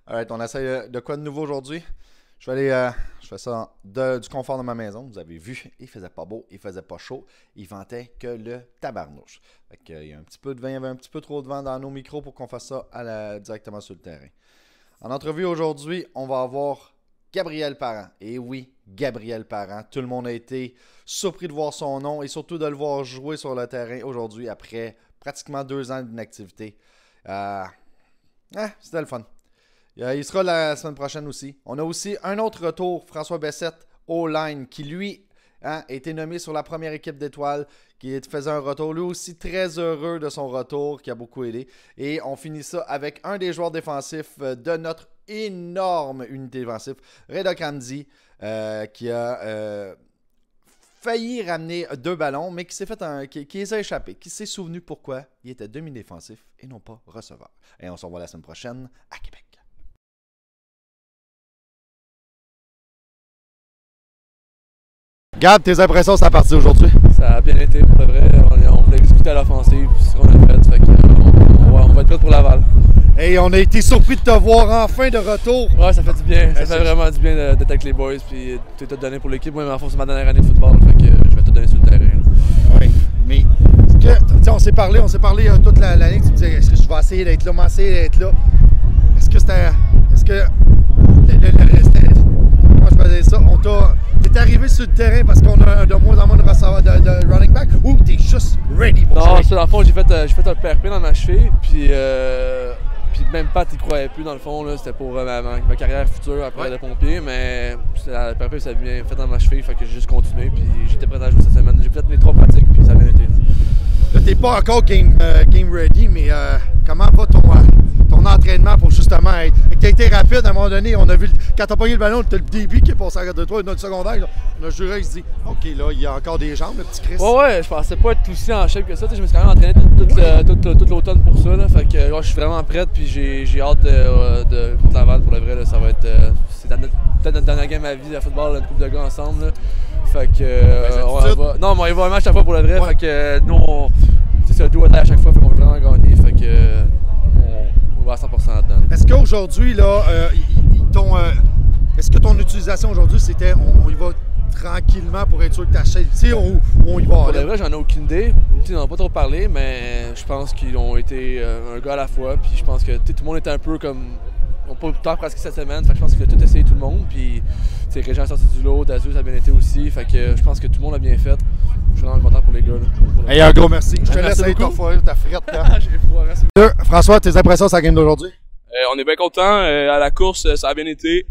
Alright, on essaie de quoi de nouveau aujourd'hui? Je fais ça du confort de ma maison. Vous avez vu, il faisait pas beau, il faisait pas chaud. Il ventait que le tabarnouche. Fait qu'il y a un petit peu de vent, il y avait un petit peu trop de vent dans nos micros pour qu'on fasse ça directement sur le terrain. En entrevue aujourd'hui, on va avoir Gabriel Parent. Et oui, Gabriel Parent. Tout le monde a été surpris de voir son nom et surtout de le voir jouer sur le terrain aujourd'hui après pratiquement 2 ans d'inactivité. C'était le fun. Il sera la semaine prochaine aussi. On a aussi un autre retour, François Bessette, O-line, qui lui a été nommé sur la première équipe d'étoiles, qui faisait un retour. Lui aussi très heureux de son retour, qui a beaucoup aidé. Et on finit ça avec un des joueurs défensifs de notre énorme unité défensive, Reda Kamdi, qui a failli ramener 2 ballons, mais qui s'est fait qui les a échappés, qui s'est souvenu pourquoi il était demi-défensif et non pas receveur. Et on se revoit la semaine prochaine à Québec. Gab, tes impressions sur la partie aujourd'hui? Ça a bien été pour le vrai. On voulait exécuter à l'offensive, c'est ce qu'on a fait. On va être prêt pour Laval. Et on a été surpris de te voir enfin de retour. Ouais, ça fait du bien. Ça fait vraiment du bien d'être avec les boys. Puis tout est donné pour l'équipe. Moi, en fait, c'est ma dernière année de football. Fait que je vais tout donner sur le terrain. Oui, mais on s'est parlé toute l'année. Tu me disais, est-ce que je vais essayer d'être là, m'essayer d'être là? Est-ce que c'était. Comment je faisais ça? T'es arrivé sur le terrain parce qu'on a de moins en moins de receveurs de running back ou t'es juste ready pour jouer? Non, ça, dans le fond, j'ai fait un PRP dans ma cheville. Puis même Pat, il croyait plus dans le fond. C'était pour ma carrière future après le pompier. Mais le PRP, ça a bien fait dans ma cheville. Fait que j'ai juste continué. Puis j'étais prêt à jouer cette semaine. J'ai fait mes 3 pratiques. Puis ça a bien été. Là, t'es pas encore game ready, mais comment va ton entraînement pour justement être. T'as été rapide à un moment donné, on a vu quand t'as pogné le ballon, t'as le début qui est passé à de toi, notre secondaire. Là, on a juré, il se dit OK, là, il y a encore des jambes, le petit Chris. Ouais, je pensais pas être aussi en shape que ça. Je me suis quand même entraîné toute l'automne pour ça. Là, fait que je suis vraiment prête, puis j'ai hâte de contre Laval pour le vrai. Là, ça va être. C'est peut-être notre dernière game à vie de football, une couple de gars ensemble. Là. Fait que. Non, mais on y va un match à chaque fois pour le vrai. Ouais. Fait que nous, c'est ça, le duo à chaque fois, fait qu'on veut vraiment gagner. Fait que. On va à 100% là-dedans. Est-ce qu'aujourd'hui, là, est-ce que ton utilisation aujourd'hui, c'était on y va tranquillement pour être sûr que tu achètes, ou on y va? Pour le vrai, j'en ai aucune idée. Ils n'en ont pas trop parlé, mais je pense qu'ils ont été un gars à la fois. Puis je pense que tout le monde était un peu comme. On n'a pas eu le temps de pratiquer cette semaine. Fait que je pense qu'il a tout essayé, tout le monde. Puis Régent a sorti du lot, Dazuz a bien été aussi. Fait que je pense que tout le monde a bien fait. Je suis vraiment content pour les gars. Hey, un gros merci. Je te laisse aller ta frette. J'ai froid, merci. François, tes impressions sur la game d'aujourd'hui? On est bien content. À la course, ça a bien été.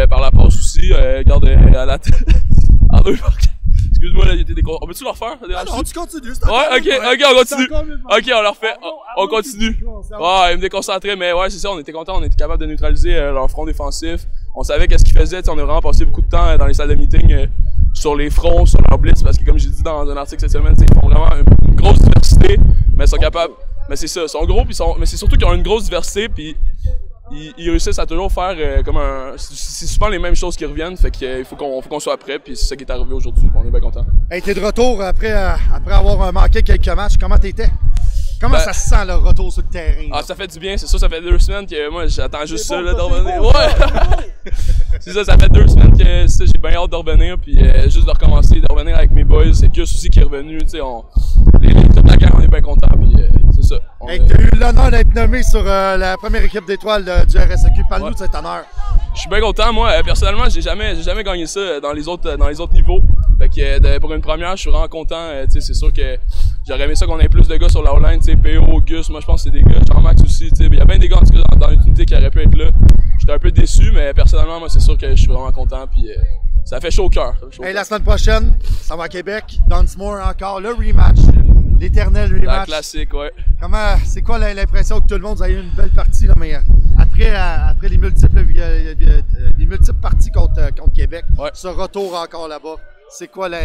Par la passe aussi. Regarde à la tête. Excuse-moi, là, on peut-tu le refaire? Non, tu continues. Ouais, ok, on continue. Ok, on le refait. On continue. Ouais, il me déconcentrait, mais ouais, c'est ça, on était content, on était capable de neutraliser leur front défensif. On savait qu'est-ce qu'ils faisaient, on a vraiment passé beaucoup de temps dans les salles de meeting sur les fronts, sur leur blitz, parce que comme j'ai dit dans un article cette semaine, ils font vraiment une grosse diversité, mais ils sont capables. Mais c'est ça, ils sont gros, mais c'est surtout qu'ils ont une grosse diversité, puis ils réussissent à toujours faire c'est souvent les mêmes choses qui reviennent, fait qu'il faut qu'on soit prêt, puis c'est ça qui est arrivé aujourd'hui, on est bien content. Hey, t'es de retour après avoir manqué quelques matchs, comment t'étais? Comment ça se sent le retour sur le terrain? Ah, ça fait du bien, c'est ça fait 2 semaines que moi j'attends juste ça là, de revenir. Ouais! C'est ça fait 2 semaines que j'ai bien hâte de revenir, puis juste de recommencer, de revenir avec mes boys. C'est Gus aussi qui est revenu, tu sais, toute la gang on est bien contents, puis c'est ça. Hey, t'as eu l'honneur d'être nommé sur la première équipe d'étoiles du RSEQ. Parle-nous de cet honneur. Je suis bien content, moi, personnellement, j'ai jamais gagné ça dans les autres niveaux. Fait que pour une première, je suis vraiment content. C'est sûr que j'aurais aimé ça qu'on ait plus de gars sur la O-line, PO, Gus, moi je pense que c'est des gars, Jean-Max aussi. Il y a bien des gars en tout cas dans l'unité qui auraient pu être là. J'étais un peu déçu, mais personnellement, moi c'est sûr que je suis vraiment content. Puis ça fait chaud au cœur. Hey, la semaine prochaine, ça va à Québec, Dunsmore encore, le rematch. L'éternel rematch. La classique, ouais. C'est quoi l'impression que tout le monde a eu une belle partie, là, mais après les multiples parties contre Québec, ouais. Ce retour encore là-bas, c'est quoi le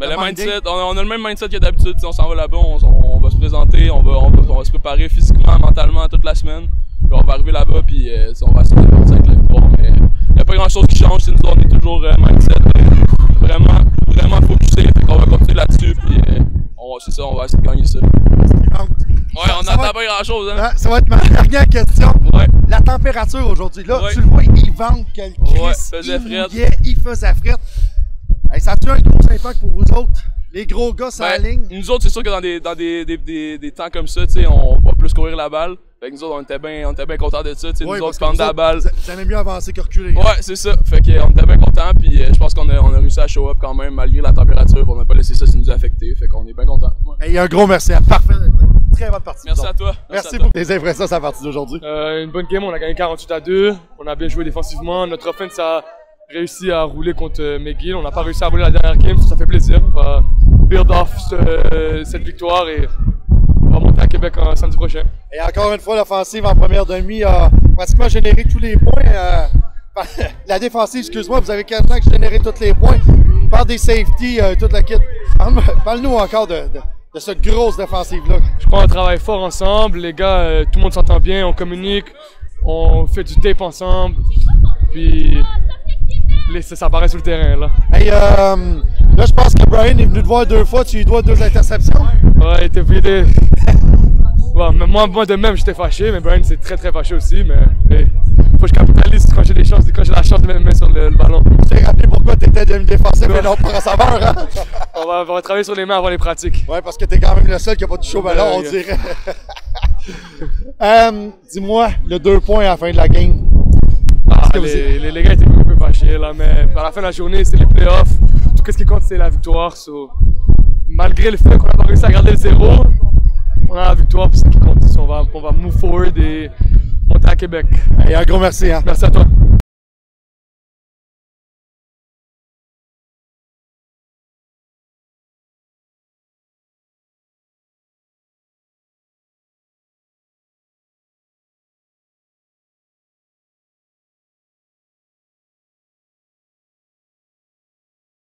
mindset? On a le même mindset que d'habitude. On s'en va là-bas, on va se présenter, on va se préparer physiquement, mentalement toute la semaine. Puis on va arriver là-bas, puis on va essayer de partir avec la victoire. Mais il n'y a pas grand-chose qui change. Nous, on est toujours mindset vraiment focusé. On va continuer là-dessus, puis c'est ça, on va essayer de gagner ça. Ouais, on n'entend pas grand-chose, hein. Ça va être ma dernière question. Ouais. La température aujourd'hui, là, Ouais. tu le vois, il vente quel Christ, Ouais, faisait il frette. mouillait, il faisait frette. Hey, ça a-tu un gros impact pour vous autres? Les gros gars, ça aligne? Nous autres, c'est sûr que dans des temps comme ça, tu sais, on va plus courir la balle. Fait que nous autres, on était bien contents de ça, tu sais, Ouais, nous parce autres, que prendre vous la autres, balle. Vous aimez mieux avancer que reculer. Ouais, c'est ça. Fait qu'on était bien contents, puis je pense qu'on a réussi à show up quand même, malgré la température, puis on n'a pas laissé ça nous affecter. Fait qu'on est bien contents. Ouais. Hey, un gros merci. Parfait. Très bonne partie. Merci à toi. Merci pour tes impressions sur la partie d'aujourd'hui. Une bonne game, on a gagné 48-2. On a bien joué défensivement. Notre offense a réussi à rouler contre McGill. On n'a pas réussi à rouler la dernière game, ça fait plaisir. On va build off cette victoire et on va monter à Québec samedi prochain. Et encore une fois, l'offensive en première demi a pratiquement généré tous les points. La défensive, excuse-moi, vous avez quasiment généré tous les points par des safety, toute la kit. Parle-nous encore de cette grosse défensive-là. Je crois qu'on travaille fort ensemble. Les gars, tout le monde s'entend bien, on communique, on fait du tape ensemble. Puis ça apparaît sur le terrain là. Hey, là, je pense que Brian est venu te voir 2 fois, tu lui dois 2 interceptions. Ouais, il était. Ouais, mais moi de même, j'étais fâché, mais Brian c'est très fâché aussi. Mais faut que je capitalise quand j'ai la chance de mettre sur le ballon. Tu t'es rappelé pourquoi tu étais demi-défensif et non pas receveur, hein? On va travailler sur les mains avant les pratiques. Ouais, parce que t'es quand même le seul qui n'a pas touché au ballon, on dirait. Dis-moi, le 2 points à la fin de la game. Les gars étaient un peu fâchés, là, mais à la fin de la journée, c'est les playoffs. Tout ce qui compte, c'est la victoire. So, malgré le fait qu'on n'a pas réussi à garder le 0, on a la victoire, puis c'est ce qui compte. So, on va move forward et monter à Québec. Et un gros merci. Hein. Merci à toi.